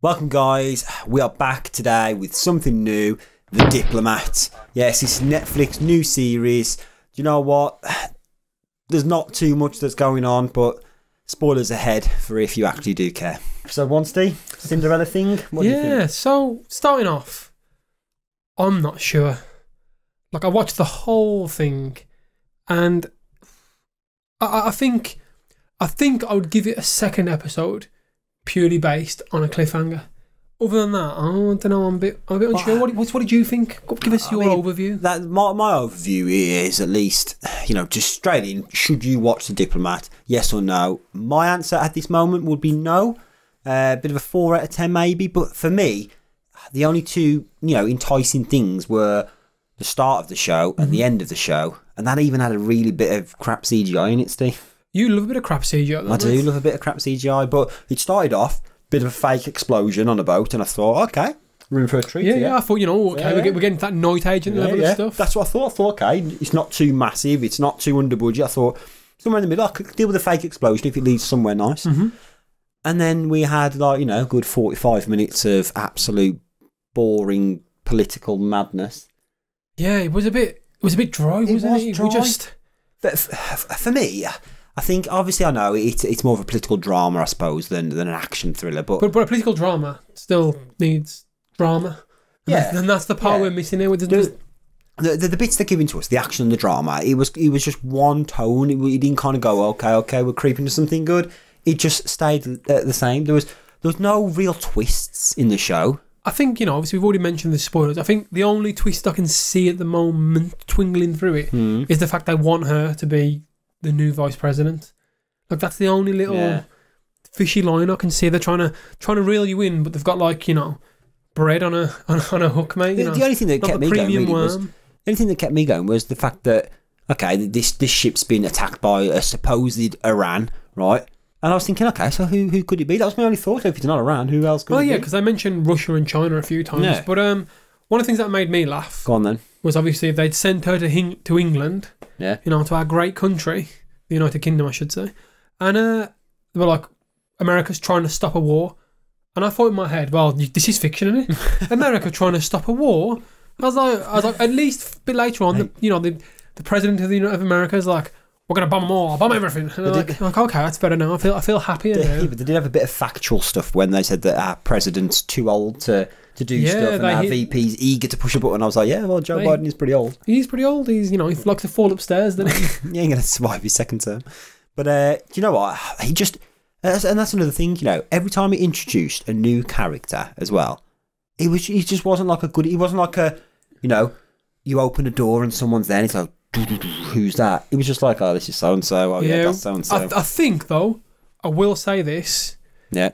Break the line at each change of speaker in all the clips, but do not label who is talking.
Welcome, guys. We are back today with something new, The Diplomat. Yes, it's Netflix new series. Do you know what? There's not too much that's going on, but spoilers ahead for if you actually do care. Episode 1, Steve? Cinderella thing? What do you think?
So starting off, I'm not sure. Like, I watched the whole thing, and I think I would give it a second episode purely based on a cliffhanger. Other than that, I don't know. I'm a bit unsure. What did you think? Give us your overview.
My overview is, at least, just straight in. Should you watch The Diplomat? Yes or no? My answer at this moment would be no. Bit of a 4 out of 10 maybe. But for me, the only two enticing things were the start of the show and the end of the show, and that even had a really bit of crap CGI in it, Steve.
You love a bit of crap CGI,
I do love a bit of crap CGI, but it started off bit of a fake explosion on a boat, and I thought, okay, room for a treat.
Yeah. I thought, okay, we're getting to that night agent level of stuff.
That's what I thought. I thought, okay, it's not too massive, it's not too under budget. I thought somewhere in the middle, I could deal with a fake explosion if it leads somewhere nice.
Mm-hmm.
And then we had good 45 minutes of absolute boring political madness.
Yeah, it was a bit dry, wasn't it?
Dry. For me, I think, obviously, I know it's more of a political drama, I suppose, than an action thriller. But
a political drama still needs drama. And that's the part we're missing here. With
the bits they're giving to us, the action and the drama, it was just one tone. It didn't kind of go, okay, we're creeping to something good. It just stayed the same. There was no real twists in the show.
I think, obviously we've already mentioned the spoilers. I think the only twist I can see at the moment twinkling through it is the fact they want her to be the new vice president. Like, that's the only little fishy line I can see. They're trying to reel you in, but they've got bread on a hook, mate.
The only thing that kept me going was the fact that, okay, this ship's been attacked by a supposed Iran, right? And I was thinking, okay, so who could it be? That was my only thought. If it's not Iran, who else could it be?
Oh yeah, because I mentioned Russia and China a few times. Yeah. But one of the things that made me laugh,
go on then,
was obviously if they'd sent her to England, to our great country, the United Kingdom, I should say, and they were like, America's trying to stop a war, and I thought in my head, well, this is fiction, isn't it? America trying to stop a war. I was like, at least a bit later on, the president of America is like, we're going to bomb them all, bomb everything. And like, okay, that's better now. I feel happier now.
Yeah, but they did have a bit of factual stuff when they said that our president's too old to do stuff, and our VP's eager to push a button. I was like, Joe Biden is pretty old.
He's pretty old. He's, he likes to fall upstairs, doesn't he?
He ain't going to survive his second term. But do you know what? He just, and that's another thing, every time he introduced a new character as well, he just wasn't like he wasn't like a, you open a door and someone's there and it's like, who's that? It was just like, oh, this is so and so. Oh yeah, that's so and so.
I think though, I will say this.
Yeah.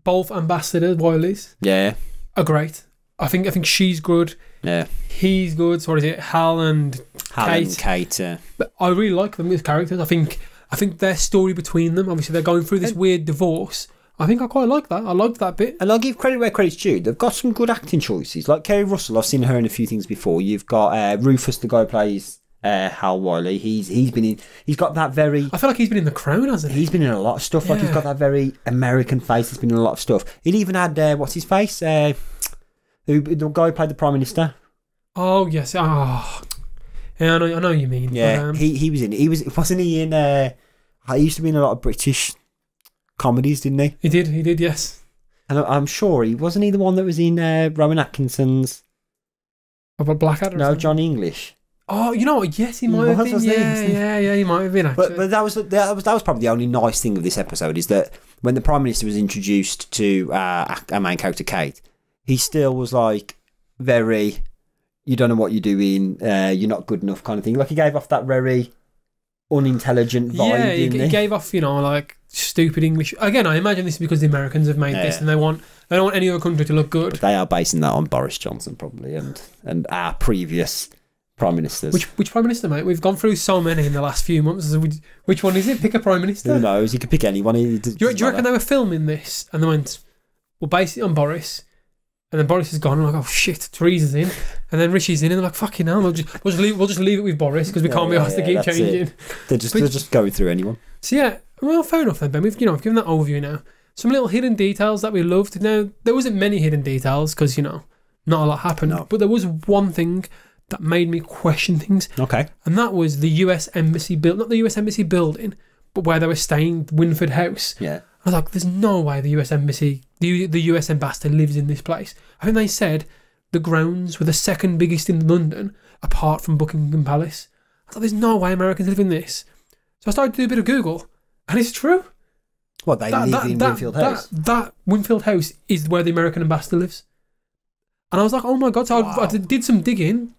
Both Ambassador Wileys.
Yeah.
Are great. I think she's good.
Yeah.
He's good. So what is it? Hal and
Kate. Yeah.
But I really like them as characters. I think their story between them. Obviously, they're going through this weird divorce. I think I quite like that. I liked that bit.
And I'll give credit where credit's due. They've got some good acting choices. Like Kerry Russell, I've seen her in a few things before. You've got Rufus, the guy who plays Hal Wiley. He's got that very... I
feel like he's been in The Crown, hasn't he?
He's been in a lot of stuff. Yeah. Like, he's got that very American face. He's been in a lot of stuff. It even had, what's his face? The guy who played the Prime Minister.
Oh, yes. Oh. Yeah, I know what you mean.
Yeah, but, he was in it. Wasn't he in... he used to be in a lot of British comedies, didn't he?
He did, yes.
And I'm sure wasn't he the one that was in Rowan Atkinson's...
About Blackadder?
No, Johnny English.
Oh, you know what? Yes, he might have been. Yeah, he might have been, actually.
But that was probably the only nice thing of this episode, is that when the Prime Minister was introduced to our main character, Kate, he still was like very, you don't know what you're doing, you're not good enough kind of thing. Like, he gave off that very unintelligent vibe.
Yeah, he gave off, like stupid English. Again, I imagine this is because the Americans have made this and they don't want any other country to look good.
But they are basing that on Boris Johnson probably and our previous Prime Ministers.
Which Prime Minister, mate? We've gone through so many in the last few months. Which one is it? Pick a Prime Minister.
Who knows? You could pick anyone.
Do you reckon they were filming this and they went, we'll base it on Boris, and then Boris is gone and I'm like, oh shit, Theresa's in, and then Rishi's in and they're like, fucking hell, we'll just leave it with Boris because we can't be asked to keep changing.
They're just going through anyone.
So yeah, well, fair enough then, Ben. We've given that overview now. some little hidden details that we loved. Now, there wasn't many hidden details because, you know, not a lot happened. No. But there was one thing that made me question things.
Okay.
And that was the US Embassy not the US Embassy building, but where they were staying, Winford House.
Yeah.
I was like, there's no way the US Embassy, the US ambassador lives in this place. I think they said the grounds were the second biggest in London, apart from Buckingham Palace. I thought, there's no way Americans live in this. So I started to do a bit of Google, and it's true.
What, they live in Winfield House?
That Winfield House is where the American ambassador lives. And I was like, oh my God. So I did some digging.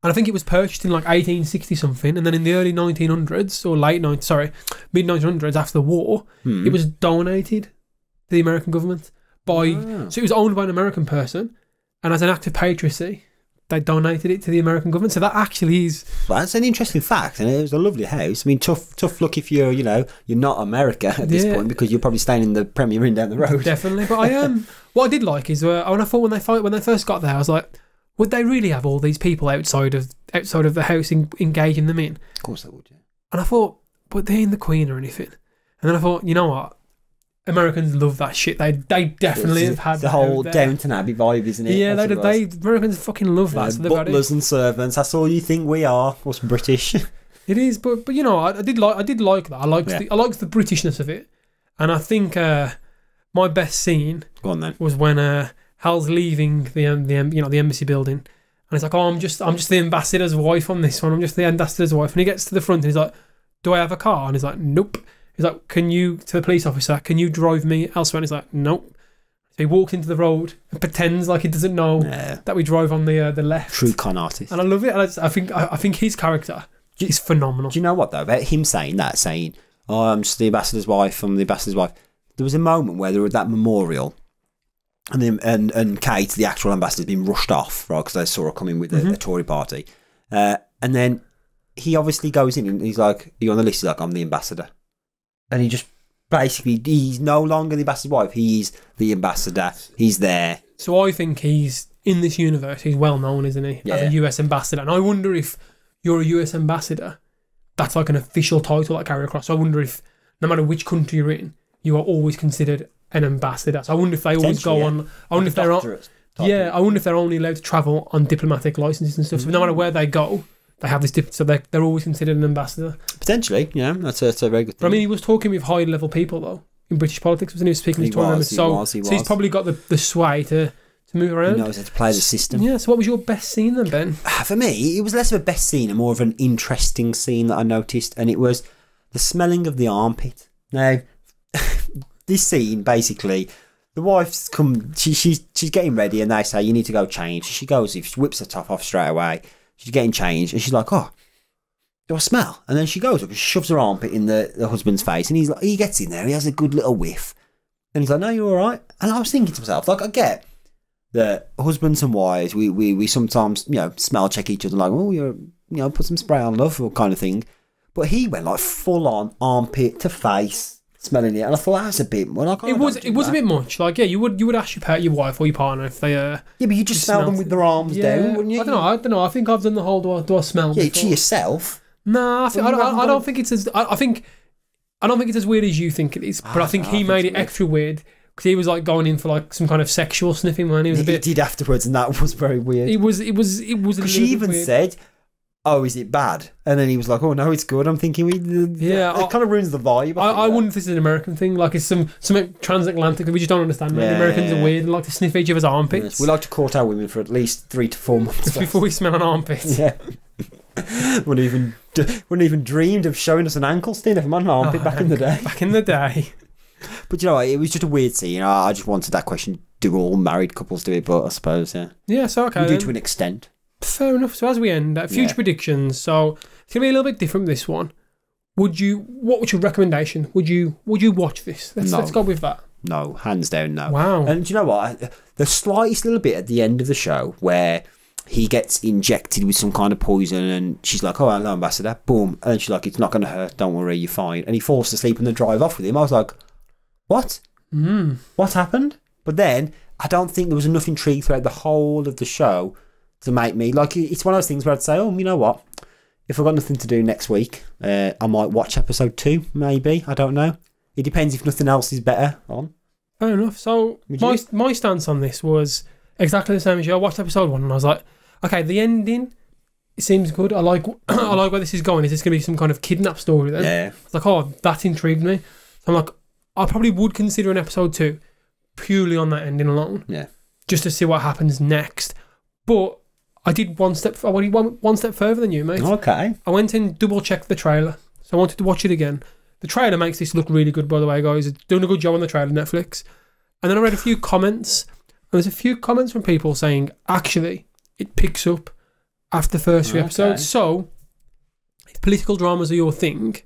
And I think it was purchased in like 1860 something, and then in the early 1900s or mid 1900s after the war, it was donated to the American government so it was owned by an American person, and as an act of patriocy, they donated it to the American government. So that actually is.
Well, that's an interesting fact, and it was a lovely house. I mean, tough luck if you're not America at this point, because you're probably staying in the Premier Inn down the road.
Definitely, but what I did like is when I thought when they first got there, I was like, would they really have all these people outside of the house engaging them in?
Of course they would, yeah.
And I thought, but they ain't the Queen or anything. And then I thought, you know what? Americans love that shit. They definitely have had
the whole Downton Abbey vibe, isn't it?
Yeah, Americans fucking love that. So
butlers and servants. That's all you think we are. Us British.
It is, but you know, I did like that. I liked the Britishness of it, and I think my best scene was when Hal's leaving the embassy building, and he's like, "Oh, I'm just the ambassador's wife on this one. I'm just the ambassador's wife." And he gets to the front and he's like, "Do I have a car?" And he's like, "Nope." He's like, to the police officer, "Can you drive me elsewhere?" And he's like, "Nope." So he walks into the road and pretends like he doesn't know that we drive on the left.
True con artist.
And I love it. I think his character is phenomenal.
Do you know what though about him saying, "Oh, I'm just the ambassador's wife. I'm the ambassador's wife." There was a moment where they were at that memorial. And Kate, the actual ambassador, has been rushed off, right? Because they saw her coming with a Tory party. And then he obviously goes in and he's like, "Are you on the list?" He's like, "I'm the ambassador." And he just basically, he's no longer the ambassador's wife. He's the ambassador. He's there.
So I think he's, in this universe, he's well known, isn't he? Yeah. As a US ambassador. And I wonder if you're a US ambassador, that's like an official title that carry across. So I wonder if, no matter which country you're in, you are always considered an ambassador. So I wonder if they always go on. I wonder if they're on. Yeah, I wonder if they're only allowed to travel on diplomatic licenses and stuff. So no matter where they go, they have this. So they're always considered an ambassador.
Potentially, yeah, that's a very good thing.
But I mean, he was talking with high level people though in British politics, wasn't he? Speaking to tour members, so he's probably got the sway to move around.
He knows how to play the system.
Yeah. So what was your best scene then, Ben?
For me, it was less of a best scene and more of an interesting scene that I noticed, and it was the smelling of the armpit. Now, this scene basically. The wife's come. She's getting ready, and they say you need to go change. She goes, she whips her top off straight away. She's getting changed, and she's like, "Oh, do I smell?" And then she goes up and shoves her armpit in the husband's face, and he's like, he gets in there, he has a good little whiff, and he's like, "No, you're all right." And I was thinking to myself, like, I get that husbands and wives, we sometimes smell check each other, like, "Oh, you're put some spray on, love," or kind of thing. But he went like full on armpit to face. Smelling it, and I thought that's a bit. Well, it was
a bit much. Like, yeah, you would ask your wife or your partner if they.
Yeah, but you just smell them with their arms down, wouldn't you?
I don't know. I think I've done the whole. Do I smell?
Yeah, before? To yourself.
No, I don't think it's as. I don't think it's as weird as you think it is. But I think he made it extra weird because he was like going in for like some kind of sexual sniffing when he was a bit.
He did afterwards, and that was very weird.
It was. Because
she even said, "Oh, is it bad?" And then he was like, "Oh no, it's good." I'm thinking, it kind of ruins the vibe.
I wonder if this is an American thing, like it's something transatlantic that we just don't understand. Yeah, Americans are weird and like to sniff each other's armpits.
Yes, we like to court our women for at least 3 to 4 months
before we smell an armpit.
Yeah, wouldn't even dreamed of showing us an ankle stain of an armpit back in the day.
Back in the day.
But you know, it was just a weird scene. I just wanted that question: do all married couples do it? But I suppose, yeah.
Yeah, so okay.
We do to an extent.
Fair enough. So as we end, future predictions. So it's gonna be a little bit different this one. What was your recommendation? Would you watch this? Let's go with that.
No, hands down, no.
Wow.
And do you know what? The slightest little bit at the end of the show where he gets injected with some kind of poison, and she's like, "Oh, hello, ambassador." Boom, and then she's like, "It's not gonna hurt. Don't worry, you're fine." And he falls asleep and they drive off with him. I was like, "What? What happened?" But then I don't think there was enough intrigue throughout the whole of the show to make me like. It's one of those things where I'd say, "Oh, you know what? If I've got nothing to do next week, I might watch episode 2, maybe. I don't know." it depends if nothing else is better on.
Fair enough. So my stance on this was exactly the same as you. I watched episode 1 and I was like, okay, the ending, it seems good. I like where this is going. Is this going to be some kind of kidnap story then?
Yeah.
It's like, oh, that intrigued me. So I'm like, I probably would consider an episode 2 purely on that ending alone.
Yeah.
Just to see what happens next. But I did one step further than you, mate.
Okay.
I went and double checked the trailer. So I wanted to watch it again. The trailer makes this look really good, by the way, guys. It's doing a good job on the trailer, Netflix. And then I read a few comments. And there's a few comments from people saying, actually, it picks up after the first 3 episodes. So, if political dramas are your thing,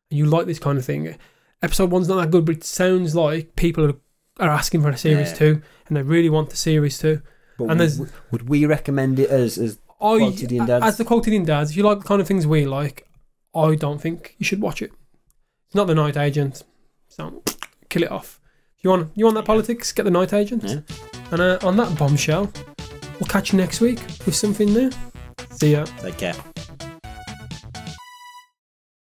and you like this kind of thing, episode 1's not that good, but it sounds like people are asking for a series 2, and they really want the series 2.
But
and
would we recommend it as Quotidian Dads?
As the Quotidian Dads, if you like the kind of things we like, I don't think you should watch it. It's not The Night Agent, so kill it off. If you want that politics, get The Night Agent. Yeah. And on that bombshell, we'll catch you next week with something new. See ya.
Take care.